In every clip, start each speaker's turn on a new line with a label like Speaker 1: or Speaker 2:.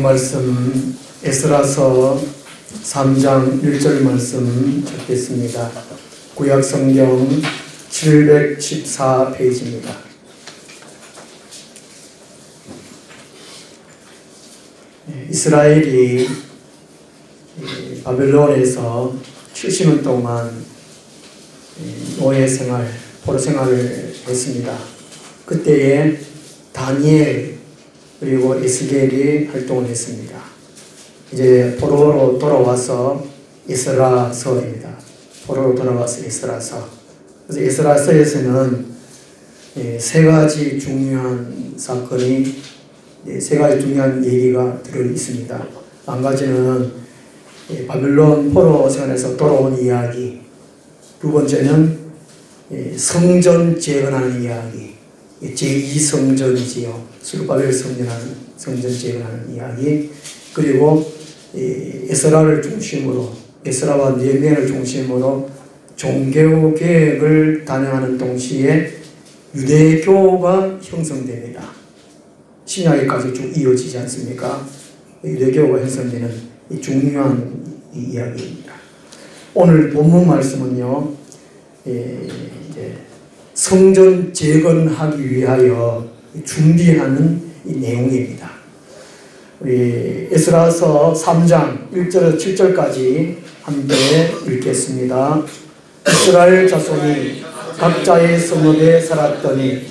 Speaker 1: 말씀 에스라서 3장 1절 말씀 읽겠습니다. 구약성경 714페이지입니다. 이스라엘이 바벨론에서 70년 동안 노예 생활, 포로 생활을 했습니다. 그때에 다니엘 그리고 에스겔이 활동을 했습니다. 이제 포로로 돌아와서 에스라서입니다. 포로로 돌아와서 에스라서. 그래서 에스라서에서는 세 가지 중요한 사건이, 세 가지 중요한 얘기가 들어 있습니다. 한 가지는 바벨론 포로 생활에서 돌아온 이야기, 두 번째는 성전 재건하는 이야기, 제2성전이지요. 수르바벨 성전 재건하는 이야기, 그리고 에스라를 중심으로, 에스라와 느헤미야를 중심으로 종교 개혁을 단행하는 동시에 유대교가 형성됩니다. 신약에까지 쭉 이어지지 않습니까? 유대교가 형성되는 이 중요한 이야기입니다. 오늘 본문 말씀은요, 성전 재건하기 위하여 준비하는 이 내용입니다. 우리 에스라서 3장 1절에서 7절까지 함께 읽겠습니다. 이스라엘 자손이 각자의 성읍에 살았더니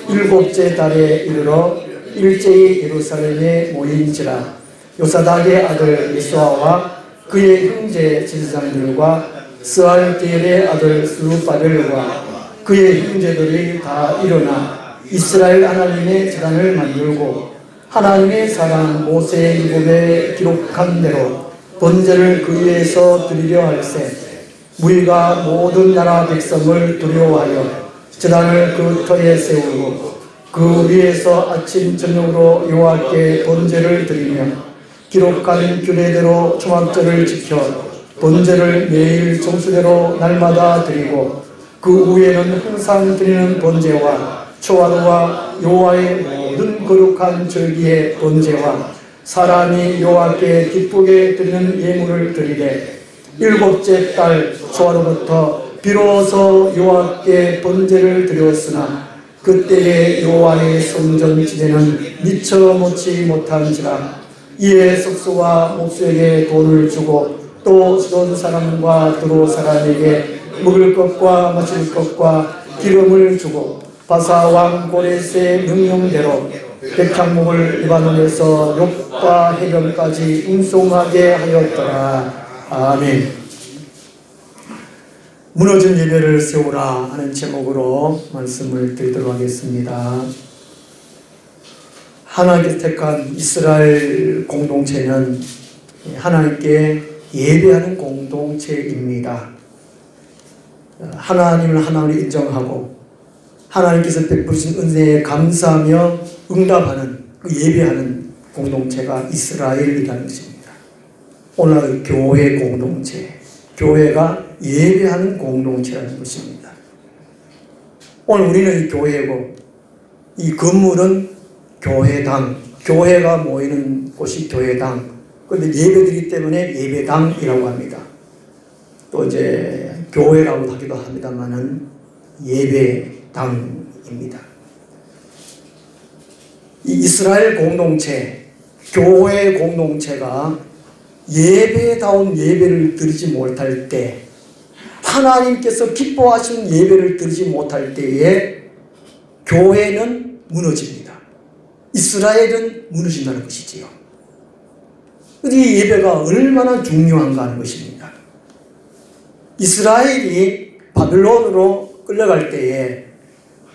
Speaker 1: 일곱째 달에 이르러 일제히 예루살렘에 모인지라. 요사닥의 아들 예수아와 그의 형제 제사장들과 스알디엘의 아들 스룹바벨과 그의 형제들이 다 일어나 이스라엘 하나님의 제단을 만들고 하나님의 사랑 모세의 율법에 기록한 대로 번제를 그 위에서 드리려 할세. 무리가 모든 나라 백성을 두려워하여 제단을 그 터에 세우고 그 위에서 아침 저녁으로 여호와께 번제를 드리며 기록한 규례대로 초막절을 지켜 번제를 매일 정수대로 날마다 드리고 그 후에는 항상 드리는 번제와 초하루와 여호와의 모든 거룩한 절기의 번제와 사람이 여호와께 기쁘게 드리는 예물을 드리되 일곱째 달 초하루부터 비로소 여호와께 번제를 드렸으나 그때의 여호와의 성전 지대는 미처 놓지 못한지라. 이에 석수와 목수에게 돈을 주고 또 시돈 사람과 두로 사람에게 먹을 것과 마실 것과 기름을 주고 바사 왕 고레스의 명령대로 백향목을 리바논에서 욥과 해변까지 운송하게 하였더라. 아멘. 무너진 예배를 세우라 하는 제목으로 말씀을 드리도록 하겠습니다. 하나님께서 택한 이스라엘 공동체는 하나님께 예배하는 공동체입니다. 하나님을 하나님으로 인정하고 하나님께서 베푸신 은혜에 감사하며 응답하는, 예배하는 공동체가 이스라엘이라는 것입니다. 오늘 교회 공동체, 교회가 예배하는 공동체라는 것입니다. 오늘 우리는 이 교회고 이 건물은 교회당, 교회가 모이는 곳이 교회당. 그런데 예배드리기 때문에 예배당이라고 합니다. 또 이제 교회라고 하기도 합니다만은 예배당입니다. 이 이스라엘 공동체, 교회 공동체가 예배다운 예배를 드리지 못할 때, 하나님께서 기뻐하시는 예배를 드리지 못할 때에 교회는 무너집니다. 이스라엘은 무너진다는 것이지요. 이 예배가 얼마나 중요한가 하는 것입니다. 이스라엘이 바벨론으로 끌려갈 때에,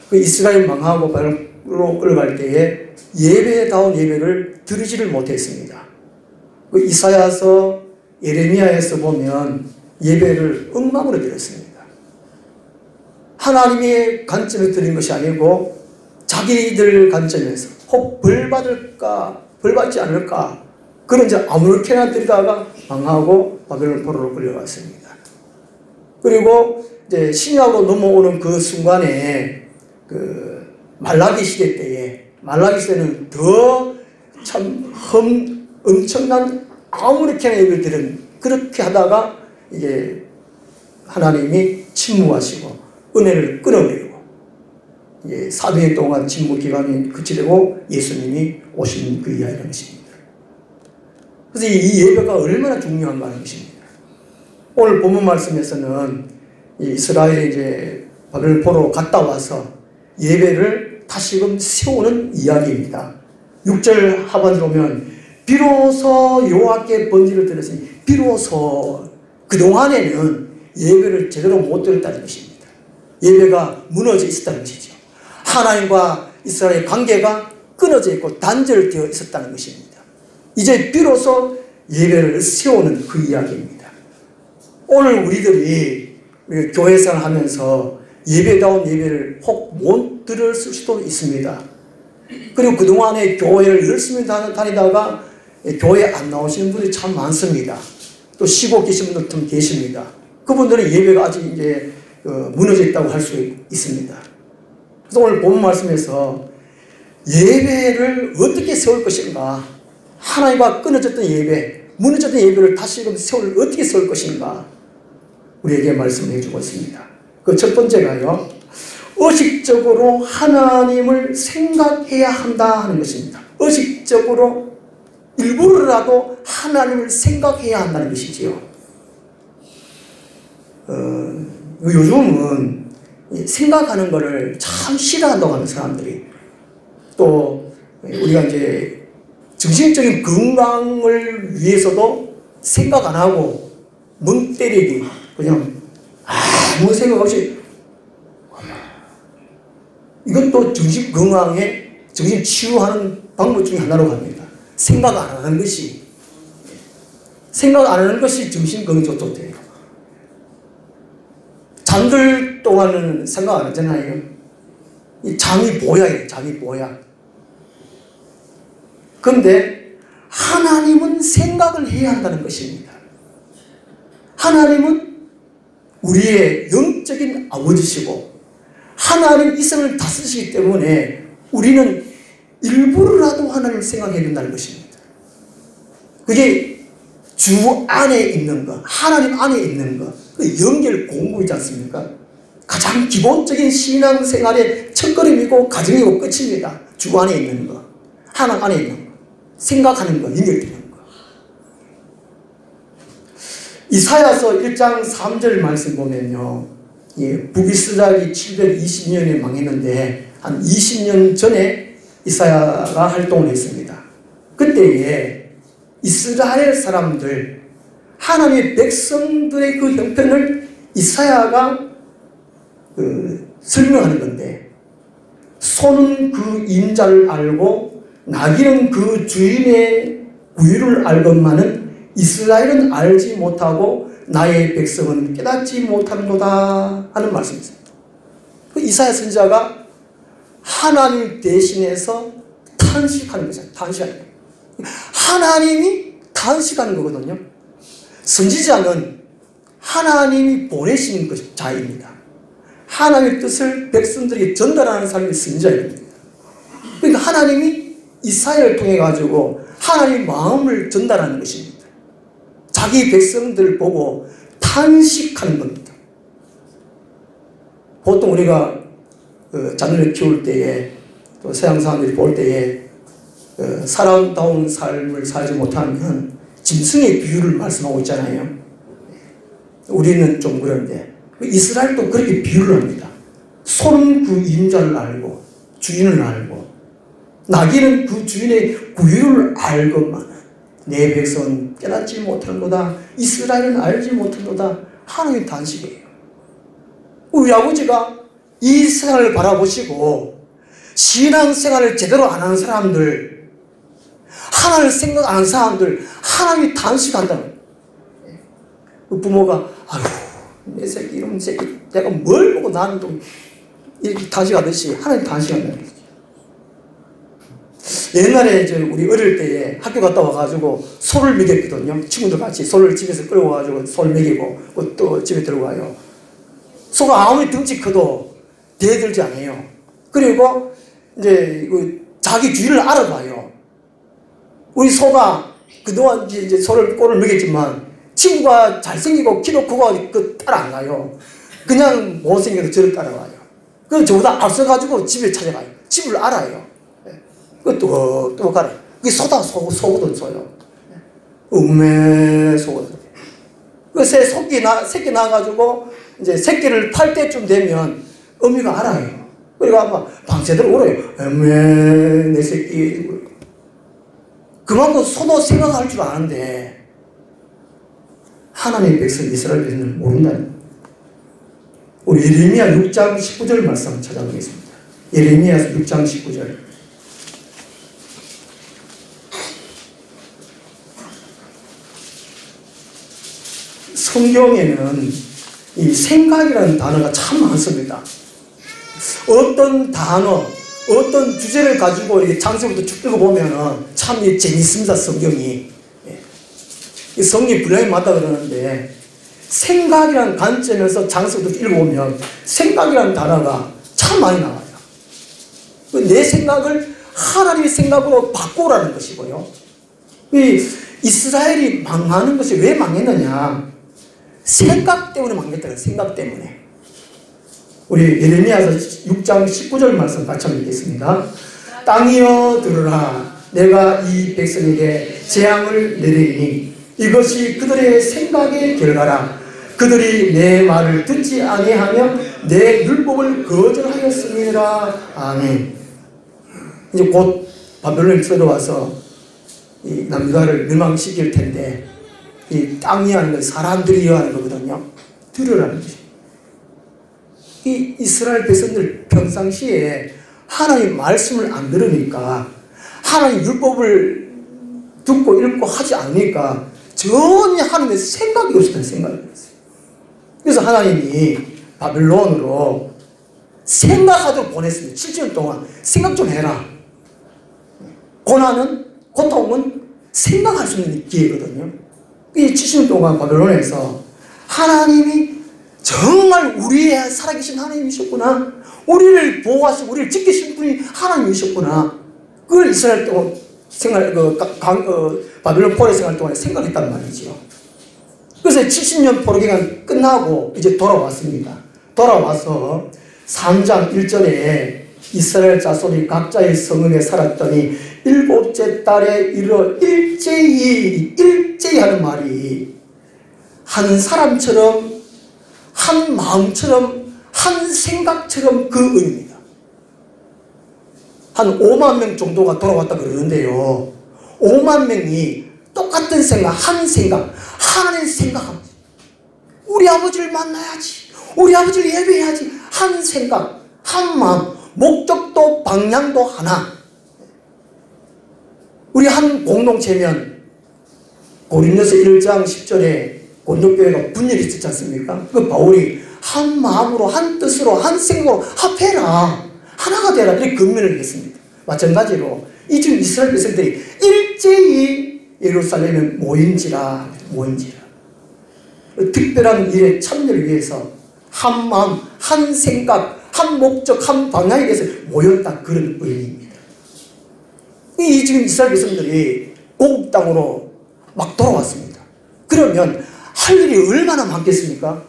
Speaker 1: 그 이스라엘 망하고 바벨론으로 끌려갈 때에 예배다운 예배를 드리지를 못했습니다. 그 이사야서, 예레미야에서 보면 예배를 엉망으로 드렸습니다. 하나님의 관점에서 드린 것이 아니고 자기들 관점에서 혹 벌 받을까, 벌 받지 않을까, 그런 이제 아무렇게나 드리다가 망하고 바벨론 포로로 끌려갔습니다. 그리고 이제 신약으로 넘어오는 그 순간에 그 말라기 시대 때에, 말라기 시대는 더 참 엄청난 아무렇게나 예배를 드리는, 그렇게 하다가 이게 하나님이 침묵하시고 은혜를 끊어버리고 이제 사도행 동안 침묵 기간이 그치되고 예수님이 오신 그 이야기라는 것입니다. 그래서 이 예배가 얼마나 중요한가 하는 것입니다. 오늘 본문 말씀에서는 이스라엘이 이제 바벨 포로 갔다 와서 예배를 다시금 세우는 이야기입니다. 6절 하반으로 오면 비로소 여호와께 번제를 드렸으니, 비로소 그동안에는 예배를 제대로 못 드렸다는 것입니다. 예배가 무너져 있었다는 것이죠. 하나님과 이스라엘의 관계가 끊어져 있고 단절되어 있었다는 것입니다. 이제 비로소 예배를 세우는 그 이야기입니다. 오늘 우리들이 교회 생활을 하면서 예배다운 예배를 혹 못 들을 수도 있습니다. 그리고 그동안에 교회를 열심히 다니다가 교회에 안 나오시는 분들이 참 많습니다. 또 쉬고 계신 분들도 계십니다. 그분들은 예배가 아직 이제 무너져 있다고 할 수 있습니다. 그래서 오늘 본 말씀에서 예배를 어떻게 세울 것인가, 하나님과 끊어졌던 예배, 무너졌던 예배를 다시금 어떻게 세울 것인가, 우리에게 말씀해 주고 있습니다. 그 첫 번째가요, 의식적으로 하나님을 생각해야 한다 하는 것입니다. 의식적으로 일부러라도 하나님을 생각해야 한다는 것이지요. 요즘은 생각하는 것을 참 싫어한다고 하는 사람들이, 또 우리가 이제 정신적인 건강을 위해서도 생각 안 하고 멍 때리기, 그냥 아무 생각 없이, 이것도 정신 건강에, 정신 치유하는 방법 중에 하나로 갑니다. 생각 안 하는 것이 정신 건강에 좋대요. 잠들 동안은 생각 안 하잖아요. 이 잠이 보약이에요. 잠이 보약. 그런데 하나님은 생각을 해야 한다는 것입니다. 하나님은 우리의 영적인 아버지시고 하나님 이 세상을 다스리시기 때문에 우리는 일부러라도 하나님을 생각해야 된다는 것입니다. 그게 주 안에 있는 것, 하나님 안에 있는 것, 그 연결 공부이지 않습니까? 가장 기본적인 신앙생활의 첫걸음이고 가정이고 끝입니다. 주 안에 있는 것, 하나님 안에 있는 것, 생각하는 것, 연결되는 것. 이사야서 1장 3절 말씀 보면요, 북이스라엘이 720년에 망했는데 한 20년 전에 이사야가 활동을 했습니다. 그때에 이스라엘 사람들, 하나님의 백성들의 그 형편을 이사야가 설명하는 건데, 소는 그 임자를 알고 나귀는 그 주인의 구유를 알건만은 이스라엘은 알지 못하고 나의 백성은 깨닫지 못하는도다 하는 말씀입니다. 그 이사야 선지자가 하나님 대신해서 탄식하는 거잖아요. 탄식하는 거예요. 하나님이 탄식하는 거거든요. 선지자는 하나님이 보내신 자입니다. 하나님의 뜻을 백성들에게 전달하는 사람이 선지자입니다. 그러니까 하나님이 이사야를 통해 가지고 하나님의 마음을 전달하는 것입니다. 자기 백성들을 보고 탄식하는 겁니다. 보통 우리가 자녀를 키울 때에, 또 서양 사람들이 볼 때에 사람다운 삶을 살지 못하면 짐승의 비유를 말씀하고 있잖아요. 우리는 좀 그런데 이스라엘도 그렇게 비유를 합니다. 소는 그 임자를 알고 주인을 알고 나귀는 그 주인의 구유를 알건만 내 백성은 깨닫지 못하는도다. 이스라엘은 알지 못하는도다. 하나님의 단식이에요. 우리 아버지가 이 세상을 바라보시고 신앙생활을 제대로 안 하는 사람들, 하나님을 생각 안 하는 사람들, 하나님이 단식한다는 거예요. 그 부모가 아유 내 새끼 이런 새끼 내가 뭘 보고 나는 좀 이렇게 단식하듯이 하나님 단식한다는 거예요. 옛날에 이제 우리 어릴 때에 학교 갔다 와가지고 소를 먹였거든요. 친구들 같이 소를 집에서 끌어와가지고 소를 먹이고 또 집에 들어가요. 소가 아무리 덩치 커도 대들지 않아요. 그리고 이제 자기 주인을 알아봐요. 우리 소가 그동안 이제 서로 꼴을 먹였지만 친구가 잘생기고 키도 크고 그 따라 안 가요. 그냥 못생겨도 저를 따라와요. 그 저보다 앞서가지고 집에 찾아가요. 집을 알아요. 또 가라. 그게 속거든 소요. 음메 속거든. 그 새끼 낳아가지고 이제 새끼를 팔 때쯤 되면 어미가 알아요. 그리고 아마 밤새도록 울어요. 음메 내 새끼. 그만큼 소도 생각할 줄 아는데 하나님의 백성 이스라엘 백성을 모른다는. 우리 예레미야 6장 19절 말씀 찾아보겠습니다. 예레미야 6장 19절. 성경에는 이 생각이라는 단어가 참 많습니다. 어떤 단어, 어떤 주제를 가지고 장세부터 쭉 읽어보면 참 재밌습니다, 성경이. 성경이 분량이 맞다 그러는데, 생각이라는 관점에서 장세부터 읽어보면 생각이라는 단어가 참 많이 나와요. 내 생각을 하나님의 생각으로 바꾸라는 것이고요. 이 이스라엘이 망하는 것이 왜 망했느냐? 생각 때문에 망했다. 생각 때문에. 우리 예레미야서 6장 19절 말씀 같이 한번 읽겠습니다. 땅이여 들으라. 내가 이 백성에게 재앙을 내리니 이것이 그들의 생각의 결과라. 그들이 내 말을 듣지 아니하며 내 율법을 거절하였음이라. 아멘. 이제 곧 바벨론에 들어와서 이 남유다를 멸망시킬 텐데, 이 땅이 하는 건 사람들이여 하는 거거든요. 들으라는 것이. 이 이스라엘 백성들 평상시에 하나님 말씀을 안 들으니까, 하나님 율법을 듣고 읽고 하지 않으니까 전혀 하나님의 생각이 없었다는 생각이 들었어요. 그래서 하나님이 바벨론으로 생각하도록 보냈습니다. 7년 동안 생각 좀 해라. 고난은, 고통은 생각할 수 있는 기회거든요. 이 70년 동안 바벨론에서 하나님이 정말 우리의 살아계신 하나님이셨구나, 우리를 보호하시고 우리를 지키신 분이 하나님이셨구나, 그걸 이스라엘 동안 바벨론 포로의 생활 동안에 생각했단 말이죠. 그래서 70년 포로 기간 끝나고 이제 돌아왔습니다. 돌아와서 3장 1절에 이스라엘 자손이 각자의 성읍에 살았더니 일곱째 달에 이르러 일제히 하는 말이 한 사람처럼, 한 마음처럼, 한 생각처럼 그 의미입니다. 한 5만 명 정도가 돌아왔다 그러는데요, 5만 명이 똑같은 생각, 한 생각, 하나님 생각합니다. 우리 아버지를 만나야지, 우리 아버지를 예배해야지, 한 생각, 한 마음, 목적도 방향도 하나. 우리 한 공동체면 고린도서 1장 10절에 고린도교회가 분열이 있었지 않습니까? 그 바울이 한 마음으로, 한 뜻으로, 한 생각으로 합해라, 하나가 되라, 이렇게 금면을 했습니다. 마찬가지로 이중 이스라엘 백성들이 일제히 예루살렘에 모인지라. 특별한 일에 참여를 위해서 한 마음, 한 생각, 한 목적, 한 방향에 대해서 모였다, 그런 의미입니다. 이 지금 이스라엘 백성들이 고국 땅으로 막 돌아왔습니다. 그러면 할 일이 얼마나 많겠습니까?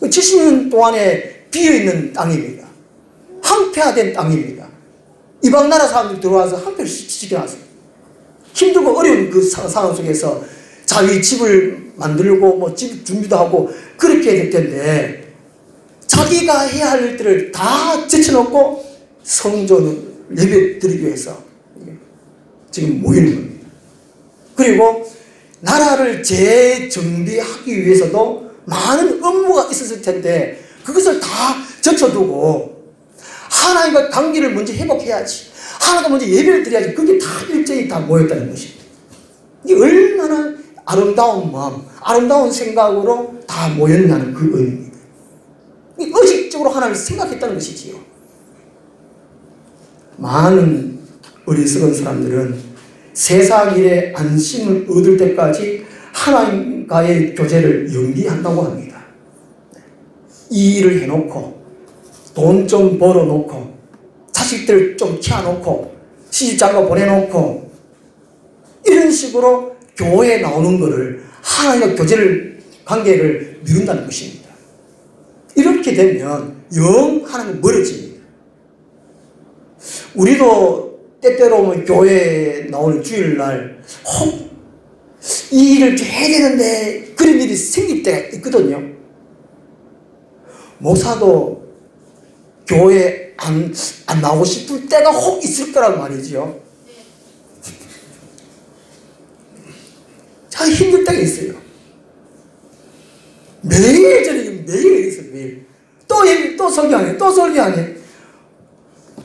Speaker 1: 70년 동안에 비어있는 땅입니다. 황폐화된 땅입니다. 이방 나라 사람들이 들어와서 황폐를 시켜놨습니다. 힘들고 어려운 그 상황 속에서 자기 집을 만들고 뭐 집 준비도 하고 그렇게 될 텐데, 자기가 해야 할 일들을 다 제쳐놓고 성전을 예배 드리기 위해서 지금 모이는 겁니다. 그리고 나라를 재정비하기 위해서도 많은 업무가 있었을 텐데 그것을 다 젖혀두고 하나님과 관계를 먼저 회복해야지, 하나님과 먼저 예배를 드려야지, 그게 다 일제히 다 모였다는 것입니다. 이게 얼마나 아름다운 마음, 아름다운 생각으로 다 모였냐는 그 의미입니다. 의식적으로 하나님을 생각했다는 것이지요. 많은 어리석은 사람들은 세상 일에 안심을 얻을 때까지 하나님과의 교제를 연기한다고 합니다. 이 일을 해놓고 돈 좀 벌어놓고 자식들 좀 키워놓고 시집장가 보내놓고 식으로 교회에 나오는 것을 하나님과 관계를 미룬다는 것입니다. 이렇게 되면 영 하나님 멀어집니다. 우리도 때때로 오면 교회에 나오는 주일날 혹 이 일을 좀 해야 되는데 그런 일이 생길 때가 있거든요. 목사도 교회에 안 나오고 싶을 때가 혹 있을 거란 말이죠. 참 힘들 때가 있어요. 매일 저녁에 매일 있어요. 매일. 또 설교하네. 또 설교하네.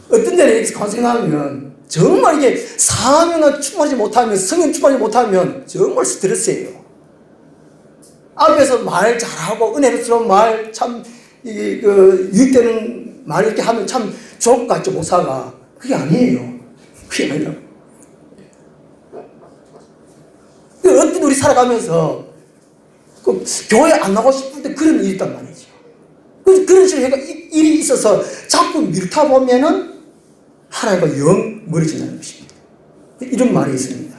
Speaker 1: 어떤 데는 이렇게 고생하면 정말 이게 사명을 충만하지 못하면, 성령 충만하지 못하면 정말 스트레스예요. 앞에서 말 잘하고 은혜스러운 말 참 유익되는 말 이렇게 하면 참 좋을 것 같죠, 목사가. 그게 아니에요. 그게 아니라. 어떤 우리 살아가면서 교회 안 나가고 싶을 때 그런 일이 있단 말이죠. 그런 식으로 일이 있어서 자꾸 밀타 보면은 하나님과 영 멀어진다는 것입니다. 이런 말이 있습니다.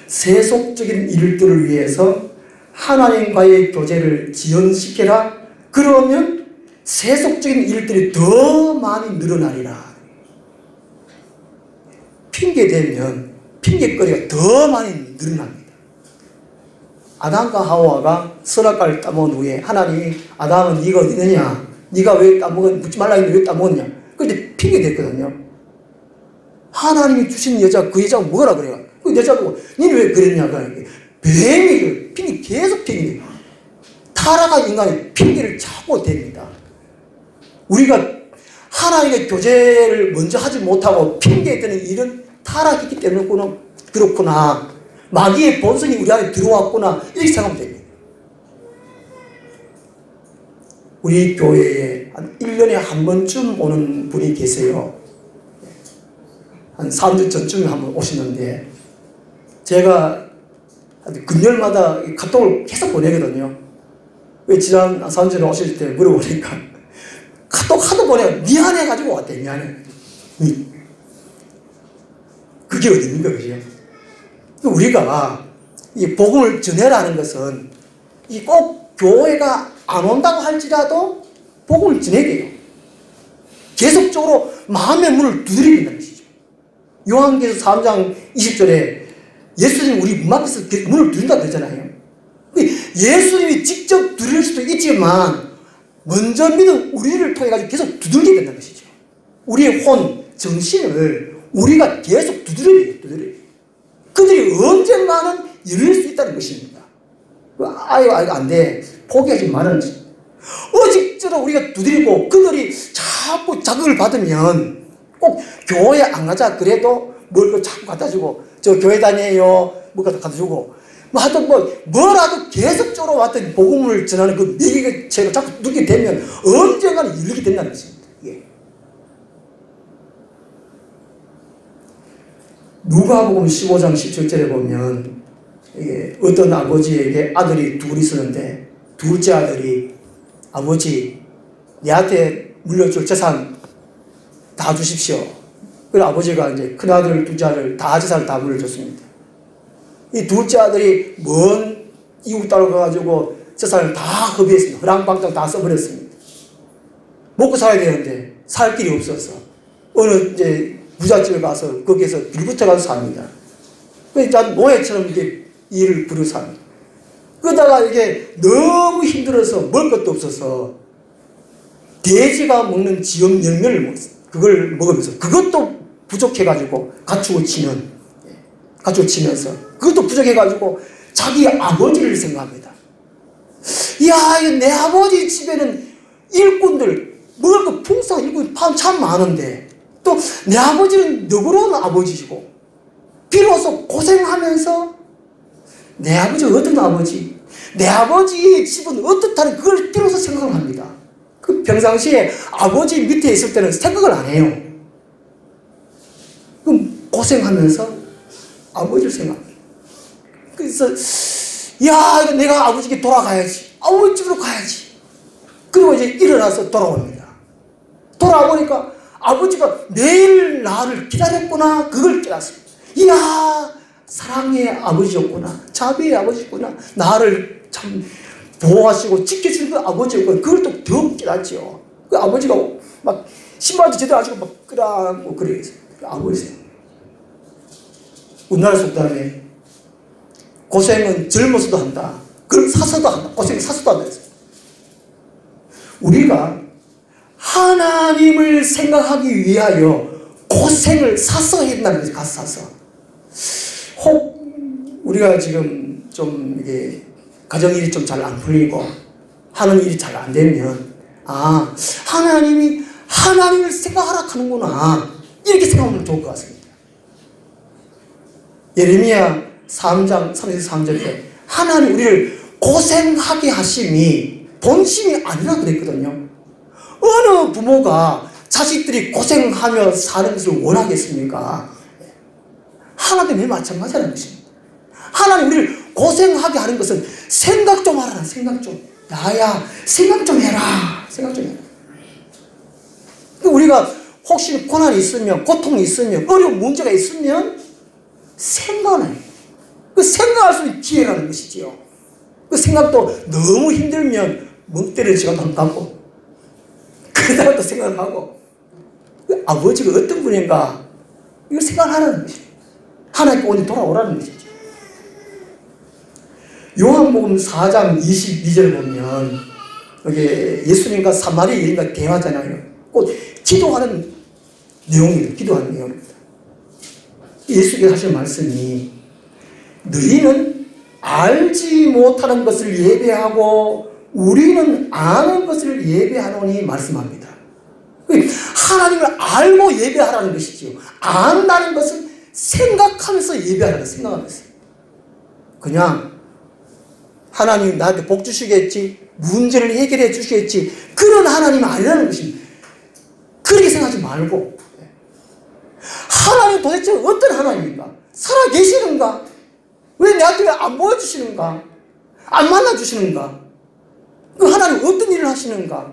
Speaker 1: 세속적인 일들을 위해서 하나님과의 교제를 지연시켜라. 그러면 세속적인 일들이 더 많이 늘어나리라. 핑계대면 핑계거리가 더 많이 늘어납니다. 아담과 하와가 선악과를 따먹은 후에 하나님이 아담은 네가 어디 있느냐? 네가 왜 묻지 말라 했는데 왜 따먹었냐? 그때 핑계댔거든요. 하나님이 주신 여자, 그 여자가 뭐라 그래요? 그 여자 보고 너는 왜 그랬냐고. 뱀이 핑계 계속 핑계. 타락한 인간이 핑계를 자꾸 댑니다. 우리가 하나님의 교제를 먼저 하지 못하고 핑계대는 일은 타락했기 때문에 그렇구나. 마귀의 본성이 우리 안에 들어왔구나. 이렇게 생각하면 됩니다. 우리 교회에 한 1년에 한 번쯤 오는 분이 계세요. 한 3주 전쯤에 한 번 오시는데 제가 금요일마다 카톡을 계속 보내거든요. 왜 지난 3주에 오실 때 물어보니까 카톡 하도 보내요. 미안해가지고 왔대. 미안해. 그게 어딥니까? 그죠? 우리가 이 복음을 전해라는 것은 꼭 교회가 안 온다고 할지라도 복음을 전해야 돼요. 계속적으로 마음의 문을 두드려야 된다는 것이죠. 요한계시록 3장 20절에 예수님이 우리 문 앞에서 문을 두드린다고 그러잖아요. 예수님이 직접 두드릴 수도 있지만 먼저 믿은 우리를 통해 계속 두들게 된다는 것이죠. 우리의 혼, 정신을 우리가 계속 두드려야 돼요. 그들이 언젠가는 열릴 수 있다는 것입니다. 아유, 안 돼. 포기하지 말아야지. 어직저로 우리가 두드리고 그들이 자꾸 자극을 받으면 꼭 교회 안 가자 그래도 뭘 자꾸 갖다 주고, 저 교회 다녀요. 뭐 갖다 주고. 하여튼 뭐라도 계속적으로 왔던 복음을 전하는 그 매개체가 자꾸 누게 되면 언젠가는 열리게 된다는 것입니다. 예. 누가복음 15장 17절에 보면 어떤 아버지에게 아들이 둘이 있었는데 둘째 아들이 아버지 내한테 물려줄 재산 다 주십시오. 그래서 아버지가 이제 큰아들 둘째 아들 다 재산을 다 물려줬습니다. 이 둘째 아들이 먼 이웃 따로 가가지고 재산을 다 허비했습니다. 허랑방탕 다 써버렸습니다. 먹고 살아야 되는데 살 길이 없어서 어느 이제 부잣집에 가서 거기에서 빌부터 가서 삽니다. 그러니까 노예처럼 이게 일을 부려 삽니다. 그러다가 이게 너무 힘들어서 먹을 것도 없어서 돼지가 먹는 지역 열매를 그걸 먹으면서 그것도 부족해가지고 가축을 치면서 그것도 부족해가지고 자기 아버지를 생각합니다. 이야, 내 아버지 집에는 일꾼들 먹을 거 풍성한 일꾼 참 많은데 또 내 아버지는 너그러운 아버지시고 비로소 고생하면서 내 아버지가 어떤 아버지, 내 아버지의 집은 어떻다는 그걸 비로소 생각을 합니다. 그 평상시에 아버지 밑에 있을 때는 생각을 안 해요. 그럼 고생하면서 아버지를 생각합니다. 그래서 야, 내가 아버지께 돌아가야지. 아버지 집으로 가야지. 그리고 이제 일어나서 돌아옵니다. 돌아오니까 아버지가 매일 나를 기다렸구나. 그걸 깨닫습니다. 이야, 사랑의 아버지였구나. 자비의 아버지구나. 나를 참 보호하시고 지켜주는 그 아버지였구나. 그걸 또 더 깨닫죠. 그 아버지가 막 신발도 제대로 안 신고 막 끄라고 그래요. 그 아버지. 우리나라 속담에 고생은 젊어서도 한다. 그걸 사서도 한다. 고생 사서도 한다. 우리가 하나님을 생각하기 위하여 고생을 사서 했다는 거지. 가서 사서. 혹 우리가 지금 좀 이게 가정일이 좀 잘 안 풀리고 하는 일이 잘 안 되면 아, 하나님을 생각하라 하는구나. 이렇게 생각하면 좋을 것 같습니다. 예레미야 3장 33절에 하나님 우리를 고생하게 하심이 본심이 아니라 그랬거든요. 어느 부모가 자식들이 고생하며 사는 것을 원하겠습니까? 하나님이 마찬가지라는 것입니다. 하나님 우리를 고생하게 하는 것은 생각 좀 하라. 생각 좀. 야야 생각 좀 해라. 생각 좀 해라. 우리가 혹시 고난이 있으면 고통이 있으면 어려운 문제가 있으면 생각을 해요. 그 생각할 수 있는 기회라는 것이지요. 그 생각도 너무 힘들면 멍 때리는 시간도 안 갖고 그러다가 또 생각을 하고 그 아버지가 어떤 분인가 이걸 생각하라는 것이죠. 하나님께 온전히 돌아오라는 것이죠. 요한복음 4장 22절 보면 여기 예수님과 사마리아 여인과 대화하잖아요. 꼭 기도하는 내용입니다. 기도하는 내용입니다. 예수께서 하신 말씀이 너희는 알지 못하는 것을 예배하고 우리는 아는 것을 예배하노니 말씀합니다. 하나님을 알고 예배하라는 것이지요. 안다는 것은 생각하면서 예배하라는 생각하면서. 그냥 하나님 나한테 복 주시겠지, 문제를 해결해 주시겠지, 그런 하나님은 아니라는 것입니다. 그렇게 생각하지 말고 하나님 도대체 어떤 하나님인가? 살아계시는가? 왜 내한테 안 보여주시는가? 안 만나주시는가? 그 하나님 어떤 일을 하시는가?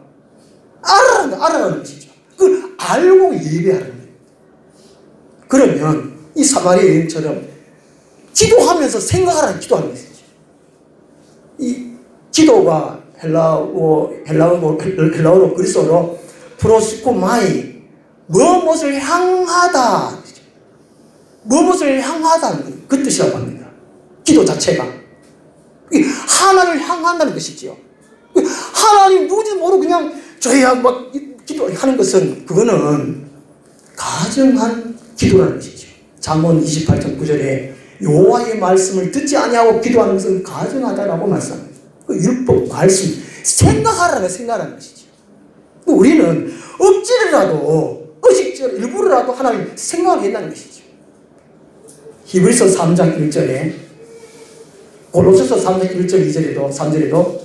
Speaker 1: 알아라는 것이죠. 그걸 알고 예배하는 거예요. 그러면 이 사마리아 여인처럼 기도하면서 생각하라는 기도하는 것이죠. 이 기도가 헬라어로 그리스어로 프로스코마이 무엇을 향하다. 무엇을 향하다는 거예요. 그 뜻이라고 합니다. 기도 자체가. 하나님을 향한다는 것이지요. 하나님 누구지 모르고 그냥 저희야 막 기도하는 것은 그거는 가정한 기도라는 것이죠. 잠언 28장 9절에 여호와의 말씀을 듣지 아니하고 기도하는 것은 가정하다라고 말씀합니다. 그 율법 말씀 생각하라는 것이죠. 우리는 억지로라도 의식적으로 일부러라도 하나님 생각을 한다는 것이죠. 히브리서 3장 1절에 골로새서 3장 1절 2절에도 3절에도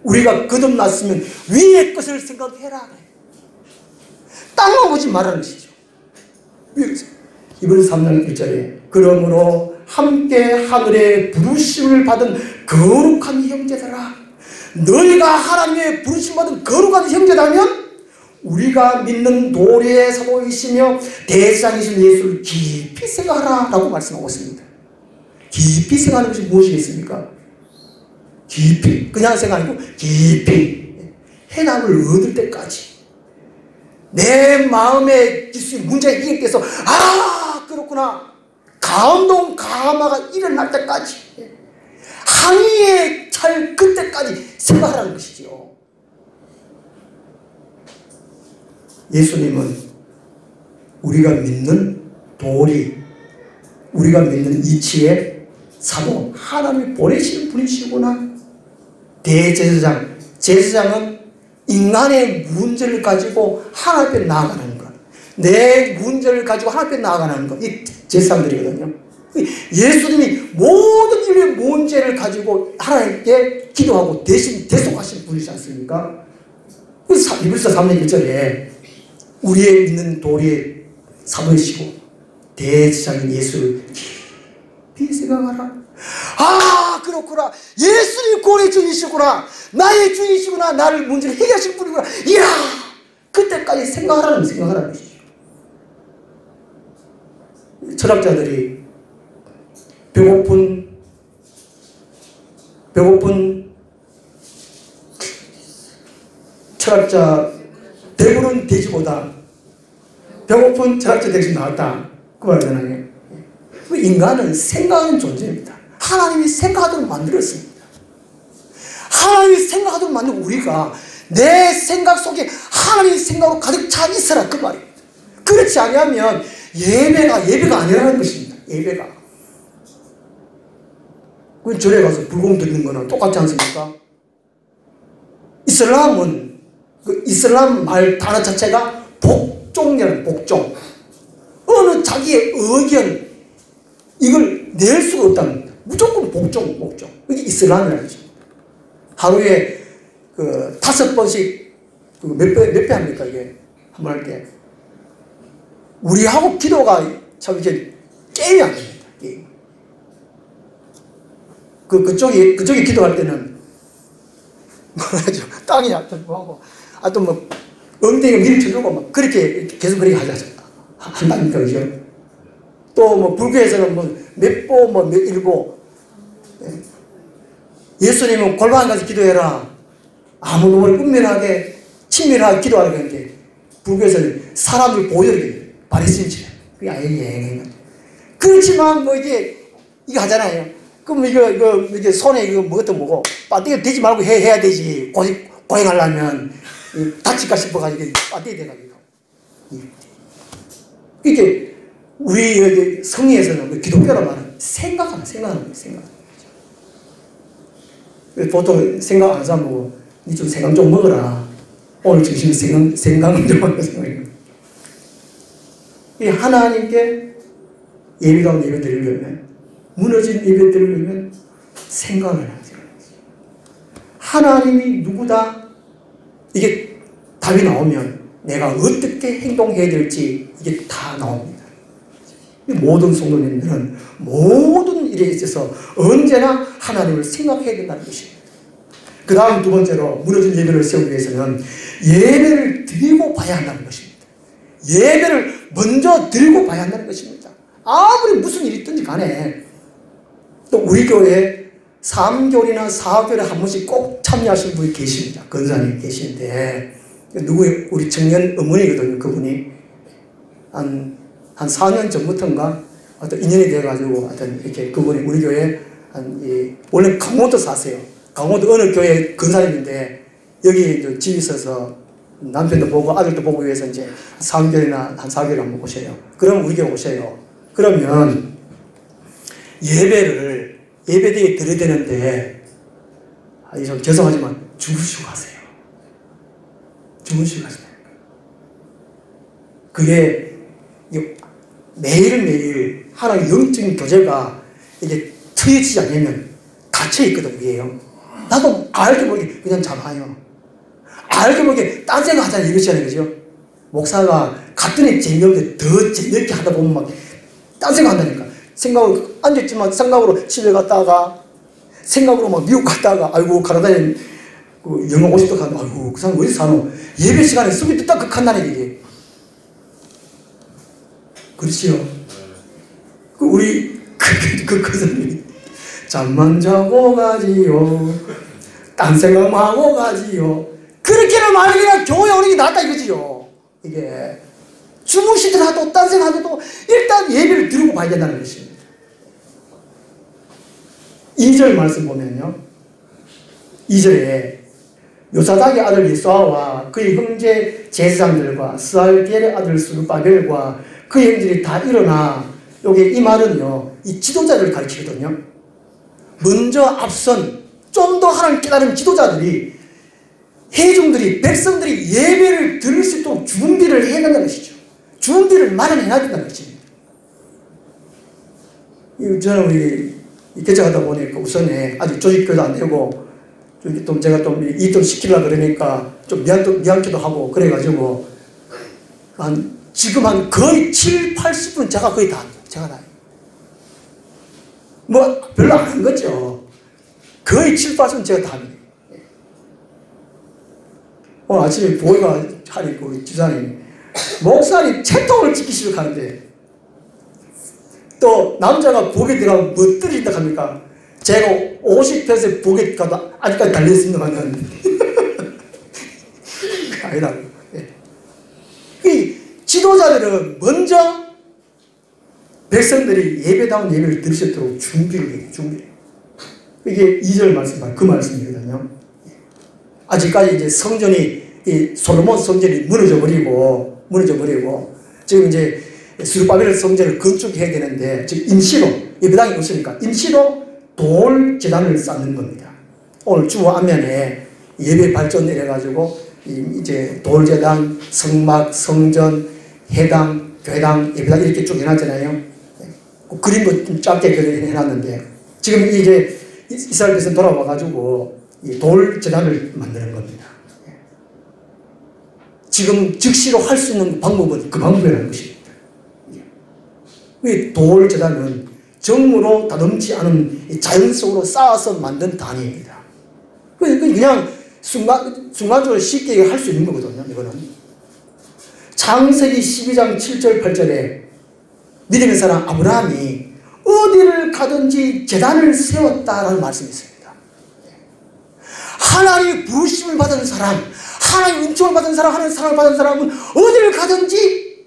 Speaker 1: 우리가 거듭났으면 위의 것을 생각해라. 땅만 보지 말라는 것이죠. 히브리서 3장 1절에 그러므로 함께 하늘의 부르심을 받은 거룩한 형제들아, 너희가 하나님의 부르심 받은 거룩한 형제라면 우리가 믿는 도리의 사모이시며 대제사장이신 예수를 깊이 생각하라 라고 말씀하고 있습니다. 깊이 생각하는 것이 무엇이겠습니까? 깊이, 그냥 생각 아니고 깊이 해답을 얻을 때까지 내 마음에 있는 문제가 해결돼서 아 그렇구나 감동 감화가 일어날 때까지 항의에 찰 그때까지 생각하라는 것이지요. 예수님은 우리가 믿는 도리, 우리가 믿는 이치의 사모, 하나님이 보내시는 분이시구나. 대제사장, 제사장은 인간의 문제를 가지고 하나님 앞에 나아가는 것, 내 문제를 가지고 하나님 앞에 나아가는 것, 이 제사장들이거든요. 예수님이 모든 인류의 문제를 가지고 하나님께 기도하고 대신 대속하신 분이지 않습니까? 이브리서 3장 1절에 우리의 믿는 도리의 사모이시고 대제사장인 예수를 깊이 생각하라. 아 그렇구나, 예수님 구원의 주이시구나, 나의 주이시구나, 나를 문제를 해결하실 분이구나. 이야 그때까지 생각하라는 것이죠. 철학자들이 배고픈 철학자 대부는 돼지보다 배고픈 철학자 대신 나았다. 그 말이잖아요. 인간은 생각하는 존재입니다. 하나님이 생각하도록 만들었습니다. 하나님이 생각하도록 만든 우리가 내 생각 속에 하나님의 생각으로 가득 차 있어라 그 말입니다. 그렇지 않으면 예배가 아니라는 것입니다. 예배가. 그 절에 가서 불공 드리는 거는 똑같지 않습니까? 이슬람은 그 이슬람 말 단어 자체가 복종이라는 복종. 어느 자기의 의견 이걸 낼 수가 없답니다. 무조건 복종. 이게 이슬람이라는 것입니다. 하루에 그 5번씩 몇 배 합니까 이게 한 번 할 때. 우리하고 기도가 참 이렇게 게임이 안 됩니다. 게임. 그쪽이 기도할 때는 뭐라죠? 땅이 하고 또 뭐 엉덩이가 밀쳐주고 막 그렇게 계속 그렇게 한다니까 그죠? 또 뭐 불교에서는 뭐 몇 보 몇 일보 예수님은 골반 가서 기도해라. 아무 놈을 은밀하게 친밀하게 기도하라고 했는데 불교에서는 사람을 보여줘요. 바리심치. 그게 아예 예행인 거죠. 그렇지만 뭐 이게 하잖아요. 그럼 이게 손에 이거 뭐것도 뭐고 빠뜨기 되지 말고 해야 되지. 고행하려면 다칠까 싶어가지고 빠뜨기 돼가지고. 이게 우리 성의에서는 기독교란 말은 생각하는 거예요. 보통 생각 안 사람 보고 니 좀 생각 좀 먹어라. 오늘 점심 생각을 좀 하는 생각이에요. 하나님께 예배다운 예배 드리려면 무너진 예배 드리려면 생각을 해야 돼요. 하나님이 누구다? 이게 답이 나오면 내가 어떻게 행동해야 될지 이게 다 나옵니다. 모든 성도님들은 모든 일에 있어서 언제나 하나님을 생각해야 된다는 것입니다. 그 다음 두 번째로 무너진 예배를 세우기 위해서는 예배를 드리고 봐야 한다는 것입니다. 예배를 먼저 드리고 봐야 한다는 것입니다. 아무리 무슨 일이 있든지 간에 또 우리 교회에 3개월이나 4개월에 한 번씩 꼭 참여하시는 분이 계십니다. 권사님 계시는데 우리 청년 어머니거든요. 그분이 한 4년 전부터인가 어떤 인연이 돼가지고 하여튼 이렇게 그분이 우리 교회 원래 강원도 사세요. 강원도 어느 교회 권사님인데 여기 집이 있어서 남편도 보고 아들도 보고 위해서 이제 3개월이나 한 4개월 한번 오셔요. 그럼 우리 교회 오셔요. 그러면 예배대에 드려야 되는데 좀 죄송하지만 주무시고 가세요. 주무시고 가세요. 그게 매일매일 하나의 영적인 교제가 이게 트여지지 않으면 닫혀있거든, 위에요. 나도 알게 모르게 그냥 잡아요. 알게 모르게 딴 생각 하잖아요. 이러시잖아요. 그죠? 목사가 갔더니 재미없는데 더 재미없게 하다 보면 막 딴 생각 한다니까. 생각으로 앉았지만 생각으로 집에 갔다가 생각으로 막 미국 갔다가 아이고 가나다에 그 영어 50도 가면 아이고 그 사람 어디서 사노? 예배 시간에 숨이 뚝딱 극한다는 얘기예요. 그렇지요. 우리 그 선생님이 잠만 자고 가지요. 딴 생각만 하고 가지요. 그렇게는 말이 그냥 교회 오는 게 낫다 이거지요. 이게 주무시더라도 딴 생각하더라도 일단 예배를 드리고 봐야 된다는 것입니다. 2절 말씀 보면요. 2절에 요사닥의 아들 예수아와 그의 형제 제사장들과 스알디엘의 아들 스룹바벨과 그의 형제들이 다 일어나 여기 이 말은요. 이 지도자들을 가르치거든요. 먼저 앞선 좀 더 하나님 깨달은 지도자들이 회중들이 백성들이 예배를 드릴 수 있도록 준비를 해야 된다는 것이죠. 준비를 마련해야 된다는 것입니다. 저는 우리 개척하다 보니까 우선에 아직 조직교도 안 되고 좀 제가 좀 이동 시키려고 그러니까 좀 미안기도 하고 그래가지고 지금 한 거의 7, 80분 제가 거의 다 합니다. 제가 다. 뭐 별로 안 한 거죠. 거의 7, 80분 제가 다 합니다. 오늘 아침에 보이가 하니 그 지사님 목사님 채통을 지키시려고 하는데 또 남자가 복에 들어가면 뭐 떨어진다 합니까? 제가 50대에서 복에 가도 아직까지 달려있습니다만은 아니다. 이 지도자들은 먼저 백성들이 예배다운 예배를 드릴 수 있도록 준비를 해요. 이게 2절 말씀, 그 말씀이거든요. 아직까지 이제 성전이, 이 솔로몬 성전이 무너져 버리고, 지금 이제 스룹바벨 성전을 건축해야 되는데, 지금 임시로, 예배당이 없으니까, 임시로 돌 제단을 쌓는 겁니다. 오늘 주보 앞면에 예배 발전을 해가지고, 이제 돌 제단, 성막, 성전, 회당, 교회당, 예배당 이렇게 쭉 해놨잖아요. 그림도 좀 짧게 해놨는데, 지금 이제 이스라엘 백성 돌아와가지고 돌 제단을 만드는 겁니다. 지금 즉시로 할 수 있는 방법은 그 방법이라는 것입니다. 돌 제단은 정으로 다듬지 않은 자연 속으로 쌓아서 만든 단위입니다. 그냥 순간적으로 쉽게 할 수 있는 거거든요. 이거는 창세기 12장 7절 8절에 믿음의 사람 아브라함이 어디를 가든지 제단을 세웠다라는 말씀이 있습니다. 하나님의 부르심을 받은 사람, 하나님의 은총을 받은 사람, 하나님의 사랑을 받은 사람은 어디를 가든지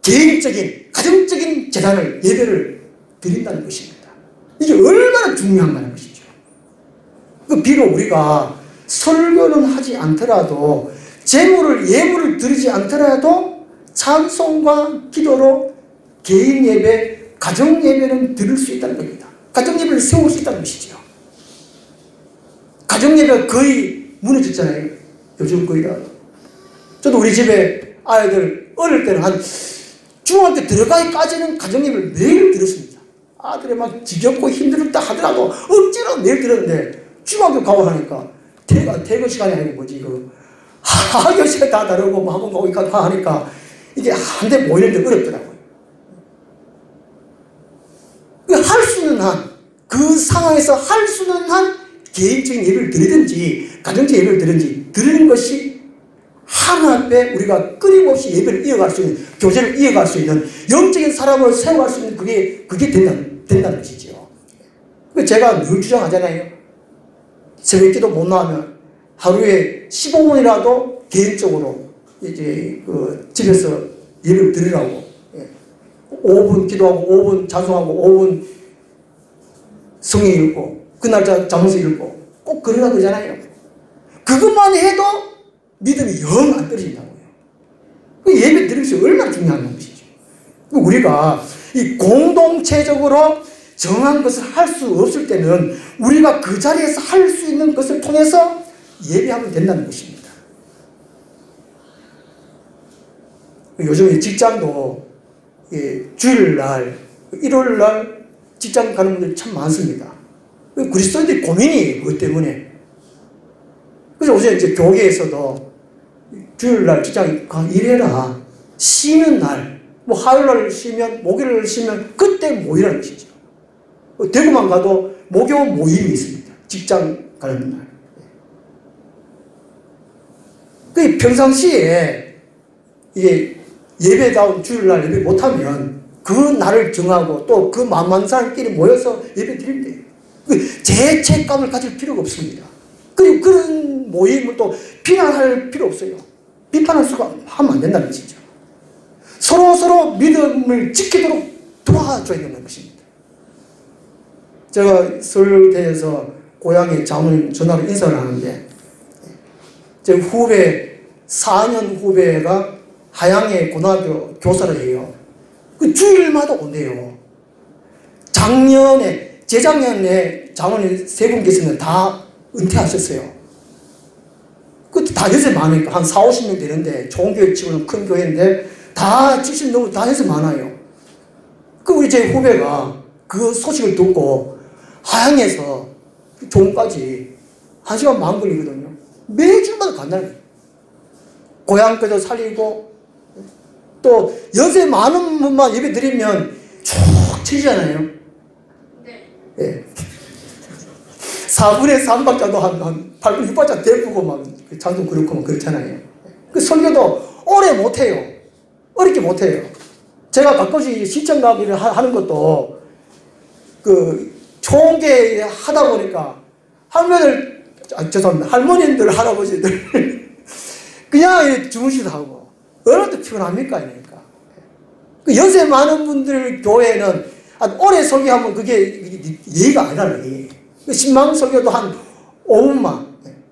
Speaker 1: 개인적인, 가정적인 제단을, 예배를 드린다는 것입니다. 이게 얼마나 중요한가는 것이죠. 비록 우리가 설교는 하지 않더라도, 예물을 드리지 않더라도 찬송과 기도로 개인 예배, 가정 예배는 드릴 수 있다는 겁니다. 가정 예배를 세울 수 있다는 것이죠. 가정 예배가 거의 무너졌잖아요. 요즘 거의 다. 저도 우리 집에 아이들 어릴 때는 한 중학교 들어가기까지는 가정 예배를 매일 들었습니다. 아들이 막 지겹고 힘들다 하더라도 억지로 매일 들었는데, 중학교 가고 하니까 퇴근 시간이 아니고 뭐지 이거 학교 시간 다 다르고 뭐 학원 가고 하니까 이게 한데 모이는데 어렵더라고요. 할 수 있는 한, 그 상황에서 할 수 있는 한 개인적인 예배를 드리든지 가정적 예배를 드리든지 드리는 것이 하나님 앞에 우리가 끊임없이 예배를 이어갈 수 있는, 교제를 이어갈 수 있는, 영적인 사람을 세워갈 수 있는 그게 된다는 것이죠. 제가 늘 주장하잖아요. 새벽기도 못 나오면 하루에 15분이라도 개인적으로 이제 집에서 예배를 드리라고. 5분 기도하고 5분 찬송하고 5분 성경 읽고 그날 잠언서 읽고 꼭 그러라 그러잖아요. 그것만 해도 믿음이 영 안 떨어진다고요. 예배 드리는 것이 얼마나 중요한 것이죠. 우리가 이 공동체적으로 정한 것을 할 수 없을 때는 우리가 그 자리에서 할 수 있는 것을 통해서 예배하면 된다는 것입니다. 요즘 직장도 주일날, 일요일날 직장 가는 분들이 참 많습니다. 그리스도인들이 고민이 그것 때문에. 그래서 어제 이제 교회에서도 주일날 직장 일해라. 쉬는 날, 뭐 화요일날 쉬면, 목요일날 쉬면 그때 모이라는 것이죠. 대구만 가도 목요 모임이 있습니다. 직장 가는 날. 그 평상시에 이게 예배다운 주일날 예배 못하면 그 날을 정하고 또 그 만만 사람끼리 모여서 예배 드리면 돼요. 죄책감을 가질 필요가 없습니다. 그리고 그런 모임을 또 비난할 필요 없어요. 비판할 수가 하면 안 된다는 것이죠. 서로 믿음을 지키도록 도와줘야 되는 것입니다. 제가 서울대에서 고향에 장로님 전화로 인사를 하는데, 제 후배, 4년 후배가 하양의 고등학교 교사를 해요. 그 주일마다 온대요. 재작년에 장로님 3분 계시는 다 은퇴하셨어요. 그것도 다 연세 많으니까 한 4, 50명 되는데, 좋은 교회 치고는 큰 교회인데, 다 70 넘고 다 연세 많아요. 그 우리 제 후배가 그 소식을 듣고 하양에서 종까지 1시간 반 걸리거든요. 매주마다 간다는 거예요. 고향 것도 살리고, 또 연세 많은 분만 예배 드리면 쭉 치잖아요. 네. 4분의 3박자도 한 8분 6박자 대부고 막 찬송 그렇고 막 그렇잖아요. 그 설교도 오래 못해요. 어렵게 못해요. 제가 가끔씩 시청 가기를 하는 것도 그 총계 하다 보니까 죄송합니다. 할머님들, 할아버지들 그냥 주무시도 하고 얼마나 피곤합니까? 그러니까 그 연세 많은 분들 교회는 오래 설교하면 그게 예의가 아니라는 얘기. 신망 설교도 한 5분만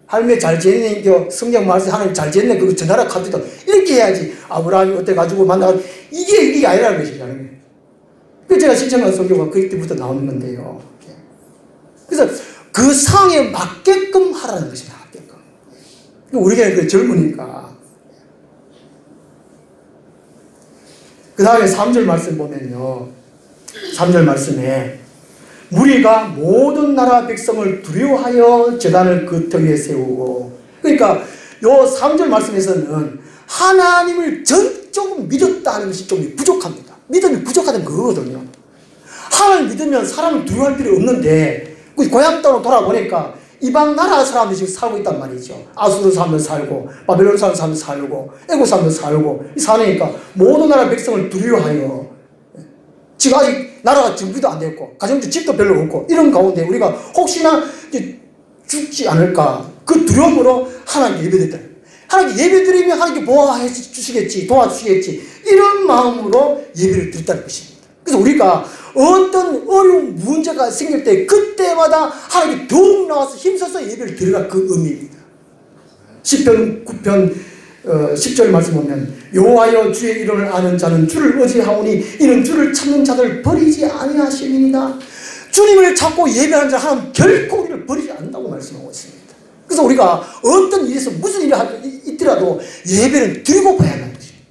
Speaker 1: 할매 잘 지내니까 성경 말씀 하나님 잘 지냈네 그거 전하라 카드도 이렇게 해야지 아브라함이 어때 가지고 만나고 이게 아니라는 것이죠. 그 제가 신청한 설교가 그때부터 나오는 건데요. 그래서 그 상황에 맞게끔 하라는 것입니다. 맞게끔. 우리가 그 젊으니까. 그 다음에 3절 말씀 보면요. 3절 말씀에 무리가 모든 나라 백성을 두려워하여 제단을 그 터 위에 세우고, 그러니까 요 3절 말씀에서는 하나님을 전적으로 믿었다는 것이 좀 부족합니다. 믿음이 부족하다는 그거거든요. 하나님을 믿으면 사람을 두려워할 필요 없는데 고향 땅으로 돌아보니까 이방 나라 사람들이 지금 살고 있단 말이죠. 아수르 사람들 살고 바벨론 사람들 살고 애국 사람들 살고 사니까 모든 나라 백성을 두려워하여 지금 아직 나라가 정비도 안 됐고 가정도 집도 별로 없고 이런 가운데 우리가 혹시나 죽지 않을까 그 두려움으로 하나님께 예배드렸다. 하나님께 예배드리면 하나님께 보호해 주시겠지, 도와주시겠지 이런 마음으로 예배를 드렸다는 것입니다. 그래서 우리가 어떤 어려운 문제가 생길 때 그때마다 하나님께 더욱 나와서 힘써서 예배를 드리라 그 의미입니다. 시편 9편 10절 말씀 보면 여호와여 주의 이름을 아는 자는 주를 의지하오니 이는 주를 찾는 자들 버리지 아니하심이니이다. 주님을 찾고 예배하는 자 하나님 결코 우리를 버리지 않는다고 말씀하고 있습니다. 그래서 우리가 어떤 일에서 무슨 일이 있더라도 예배를 드리고 봐야 하는 것입니다.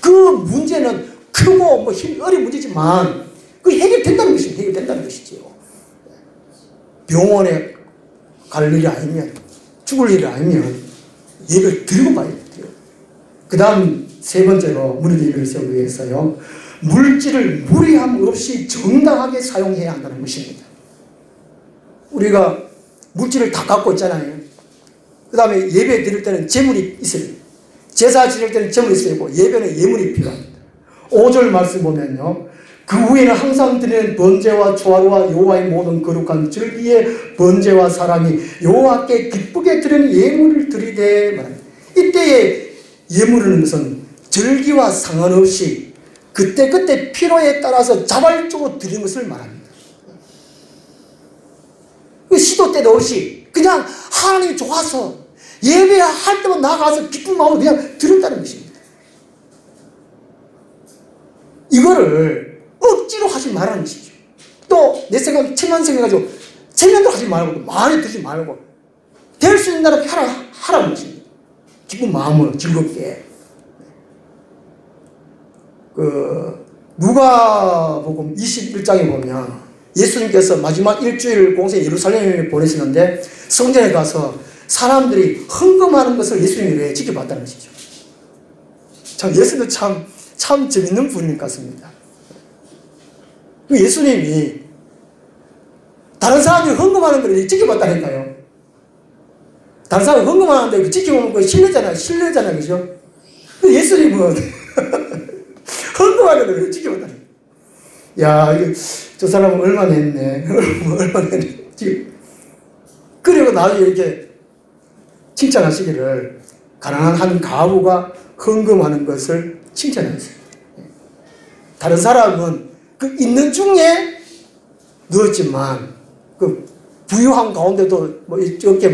Speaker 1: 그 문제는 크고 어려운 문제지만 그 해결된다는 것입니다. 해결된다는 것이죠. 병원에 갈 일이 아니면 죽을 일이 아니면 예배를 드리고 봐야 돼요. 그 다음 세 번째로 무리도 예배를 세우기 위해서요. 물질을 무리함 없이 정당하게 사용해야 한다는 것입니다. 우리가 물질을 다 갖고 있잖아요. 그 다음에 예배 드릴 때는 재물이 있어요. 제사 지낼 때는 재물이 있어야 되고 예배는 예물이 필요합니다. 5절 말씀 보면요. 그 후에는 항상 드리는 번제와 초하루와 여호와의 모든 거룩한 절기에 번제와 사람이 여호와께 기쁘게 드리는 예물을 드리되 말합니다. 이때의 예물은 것은 절기와 상관없이 그때그때 필요에 따라서 자발적으로 드리는 것을 말합니다. 시도 때도 없이 그냥 하나님이 좋아서 예배할 때만 나가서 기쁜 마음으로 그냥 드렸다는 것입니다. 이거를 억지로 하지 말라는 것이죠. 또 내 생각 천만 생각해가지고 천만도 하지 말고 많이 드리지 말고 될 수 있는 대로 하라는 것입니다. 기쁜 마음으로 즐겁게. 누가복음 21장에 보면 예수님께서 마지막 일주일 공생 예루살렘에 보내시는데 성전에 가서 사람들이 헌금하는 것을 예수님이 왜 지켜봤다는 것이죠. 참 예수님도 참 재밌는 분인 것 같습니다. 예수님이 다른 사람들이 헌금하는 걸 지켜봤다니까요. 다른 사람이 헌금하는데 그 지켜보면 그 신뢰잖아요. 그죠? 예수님은 헌금하는 걸 지켜봤다니까요. 야, 저 사람은 얼마 냈네. 얼마 냈네. 지금. 그리고 나중에 이렇게 칭찬하시기를 가난한 한 가부가 헌금하는 것을 칭찬했어요. 다른 사람은 그 있는 중에 넣었지만 그 부유한 가운데도 이렇게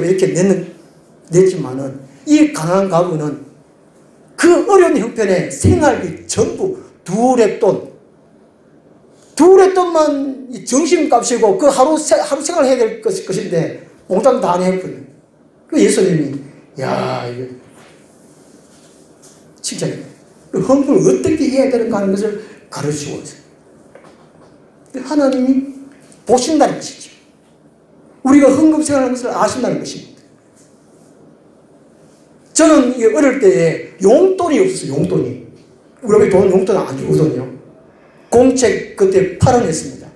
Speaker 1: 냈지만은 이 가난한 가부는 그 어려운 형편에 생활비 전부 두레돈만 정신값이고 그 하루 생활을 해야 될 것인데 공장 다 안 했거든요. 그 예수님이 야 이거 칭찬해요. 헌금을 어떻게 해야 되는가 하는 것을 가르치고 있어요. 하나님이 보신다는 것이죠. 우리가 헌금 생활하는 것을 아신다는 것입니다. 저는 어릴 때에 용돈이 없었어요. 용돈이. 우리 용돈 안 주거든요. 공책 그때 8원 했습니다.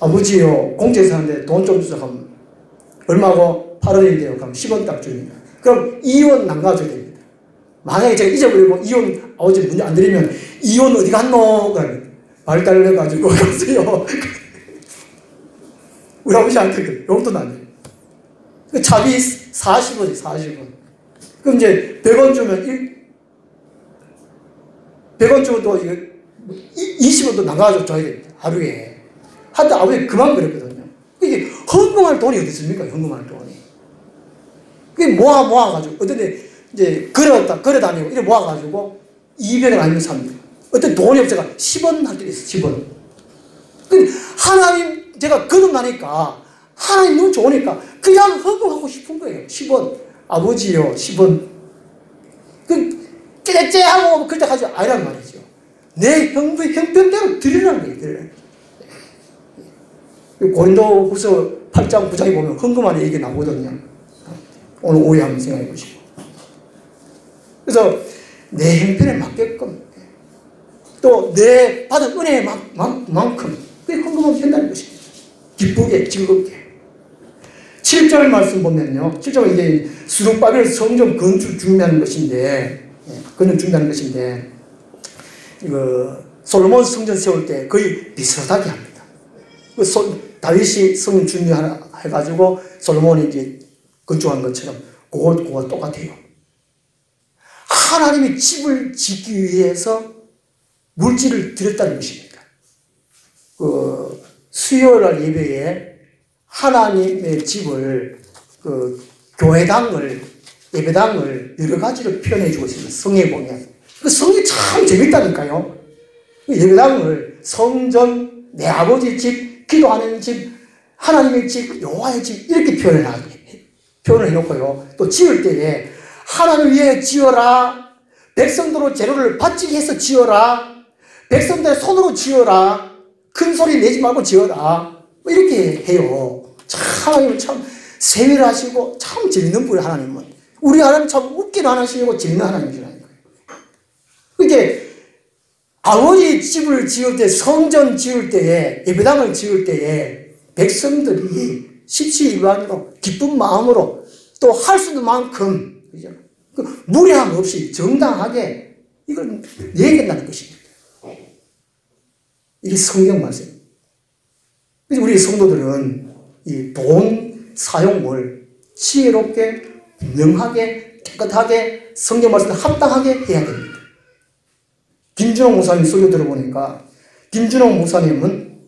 Speaker 1: 아버지요 공책 사는데 돈 좀 주자 하면 얼마고? 8원인데요. 그럼 10원 딱 줍니다. 그럼 2원 남가줘야 됩니다. 만약에 제가 잊어버리고 이혼 아버지 문제 안 드리면 이혼 어디 갔노? 그러면 발달을 해가지고 갔어요. 우리 아버지한테 용돈 안 돼요. 차비 40원이 40원. 그럼 이제 100원 주면 100원 주고 또 20원도 나가서 줘야 됩니다. 하루에. 한때 아버지 그만 그랬거든요. 이게 헌금할 돈이 어디 있습니까? 헌금할 돈이. 그게 모아가지고 어떤 데 이제 걸어다니고 이래 모아가지고 200원 아니면 삽니다. 어떤 돈이 없어가 10원 할 때도 있어, 10원. 하나님, 제가 거듭나니까 하나님 너무 좋으니까 그냥 헌금하고 싶은 거예요. 10원. 아버지요, 10원. 째째하고 그렇게 하지 아니란 말이죠. 내 형편대로 드리라는 거예요, 드리라는 거예요. 고린도 후서 8장 9장에 보면 헌금 안에 이게 나오거든요. 오늘 오후에 한번 생각해 보시고. 그래서 내 형편에 맞게끔 또 내 받은 은혜만큼 그게 헌금하면 된다는 것입니다. 기쁘게, 즐겁게. 7절 말씀 보면요. 7절은 이제 수룹바벨 성전 건축 준비하는 것인데, 이거 솔로몬 성전 세울 때 거의 비슷하게 합니다. 다윗이 성전 준비해가지고 솔로몬이 이제 건축한 것처럼 그거 똑같아요. 하나님이 집을 짓기 위해서 물질을 드렸다는 것입니다. 수요일날 예배에 하나님의 집을 예배당을 여러 가지로 표현해 주고 있습니다. 성에 보면. 성이 참 재밌다니까요. 예배당을 성전, 내 아버지 집, 기도하는 집, 하나님의 집, 여호와의 집 이렇게 표현을 해놓고요. 또 지을 때에 하나님을 위해 지어라. 백성들로 재료를 바치게 해서 지어라. 백성들의 손으로 지어라. 큰 소리 내지 말고 지어라. 이렇게 해요. 참 하나님은 참 세밀하시고 참 재밌는 분이 하나님은. 우리 하나님 참 웃기는 하나님이고 재밌는 하나님이라는 거예요. 그게 아버지 집을 지을 때, 성전 지을 때에, 예배당을 지을 때에 백성들이 십시일반으로 기쁜 마음으로 또 할 수 있는 만큼 그죠? 무례함 없이 정당하게 이걸 얘기한다는 것입니다. 이게 성경 말씀. 그래서 우리 성도들은 이 돈 사용을 지혜롭게, 분명하게, 깨끗하게, 성경 말씀에 합당하게 해야 됩니다. 김준홍 목사님 설교 들어보니까 김준홍 목사님은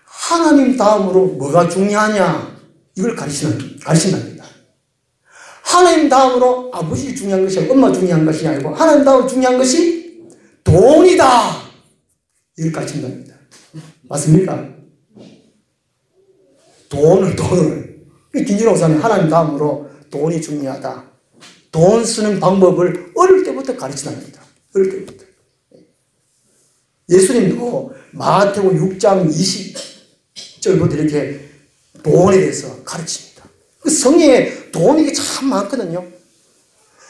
Speaker 1: 하나님 다음으로 뭐가 중요하냐 이걸 가르친답니다. 하나님 다음으로 아버지 중요한 것이 아니고 엄마 중요한 것이 아니고 하나님 다음으로 중요한 것이 돈이다 이걸 가르친답니다. 맞습니까? 돈을 김준홍 목사님 하나님 다음으로 돈이 중요하다. 돈 쓰는 방법을 어릴 때부터 가르친답니다. 어릴 때부터. 예수님도 마태복음 6장 20절부터 이렇게 돈에 대해서 가르칩니다. 그 성경에 돈이 참 많거든요.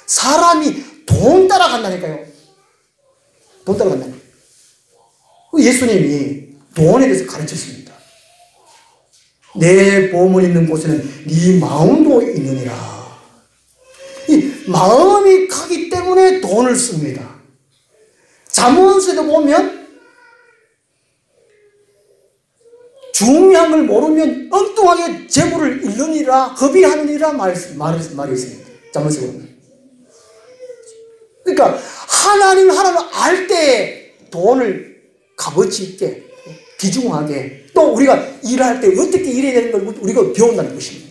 Speaker 1: 사람이 돈 따라간다니까요. 돈 따라간다니까요. 예수님이 돈에 대해서 가르쳤습니다. 내 보물 있는 곳에는 네 마음도 있느니라. 이 마음이 가기 때문에 돈을 씁니다. 잠언서에도 보면 중요한 걸 모르면 엉뚱하게 재물을 잃느니라 허비하느니라 말이 있습니다. 잠언서에 보면. 그러니까 하나님 알 때 돈을 값어치 있게 귀중하게 또 우리가 일할 때 어떻게 일해야 되는 걸 우리가 배운다는 것입니다.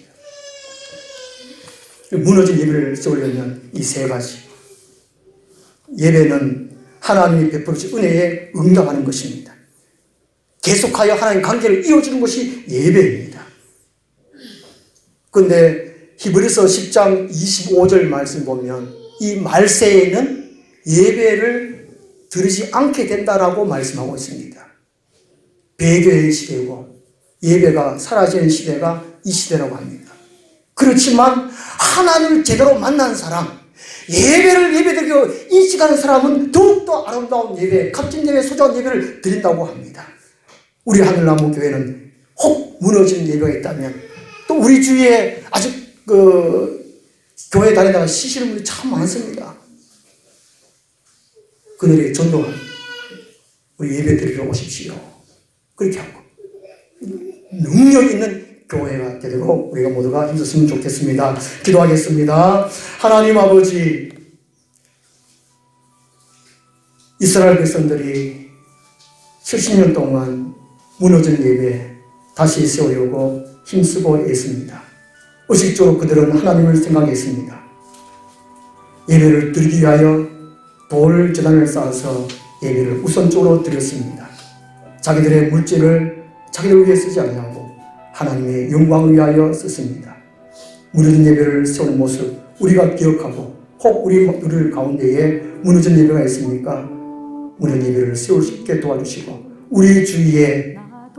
Speaker 1: 무너진 예배를 세우려면 이 세 가지. 예배는 하나님이 베풀으신 은혜에 응답하는 것입니다. 계속하여 하나님 관계를 이어주는 것이 예배입니다. 그런데 히브리서 10장 25절 말씀 보면 이 말세에는 예배를 드리지 않게 된다라고 말씀하고 있습니다. 배교의 시대고 예배가 사라지는 시대가 이 시대라고 합니다. 그렇지만 하나님을 제대로 만난 사람, 예배를 예배드리고 인식하는 사람은 더욱더 아름다운 예배, 값진 예배, 소중한 예배를 드린다고 합니다. 우리 하늘나무 교회는 혹 무너진 예배가 있다면 또 우리 주위에 아직 교회 다니다가 쉬시는 분이 참 많습니다. 그들의 전도가 우리 예배드리러 오십시오. 그렇게 하고 능력 있는 교회가 되도록 우리가 모두가 힘썼으면 좋겠습니다. 기도하겠습니다. 하나님 아버지, 이스라엘 백성들이 70년 동안 무너진 예배 다시 세우려고 힘쓰고 애씁니다. 의식적으로 그들은 하나님을 생각했습니다. 예배를 드리기 위하여 돌 제단을 쌓아서 예배를 우선적으로 드렸습니다. 자기들의 물질을 자기들 위해 쓰지 아니하고 하나님의 영광을 위하여 썼습니다. 무너진 예배를 세우는 모습 우리가 기억하고, 혹 우리 가운데에 무너진 예배가 있습니까? 무너진 예배를 세울 수 있게 도와주시고, 우리 주위에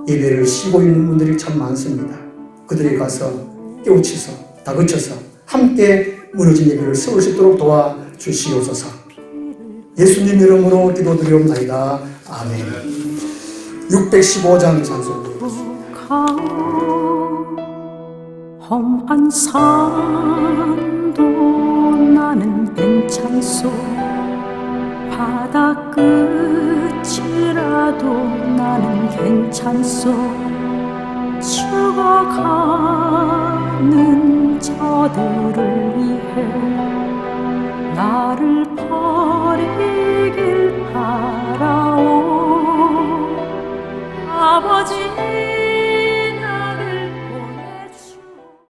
Speaker 1: 예배를 쉬고 있는 분들이 참 많습니다. 그들이 가서 깨우치서 다그쳐서 함께 무너진 예배를 세울 수 있도록 도와주시옵소서. 예수님 이름으로 기도드리옵나이다. 아멘. 615장 찬송입니다.
Speaker 2: 험한 산도 나는 괜찮소. 바다 끝이라도 나는 괜찮소. 죽어가는 저들을 위해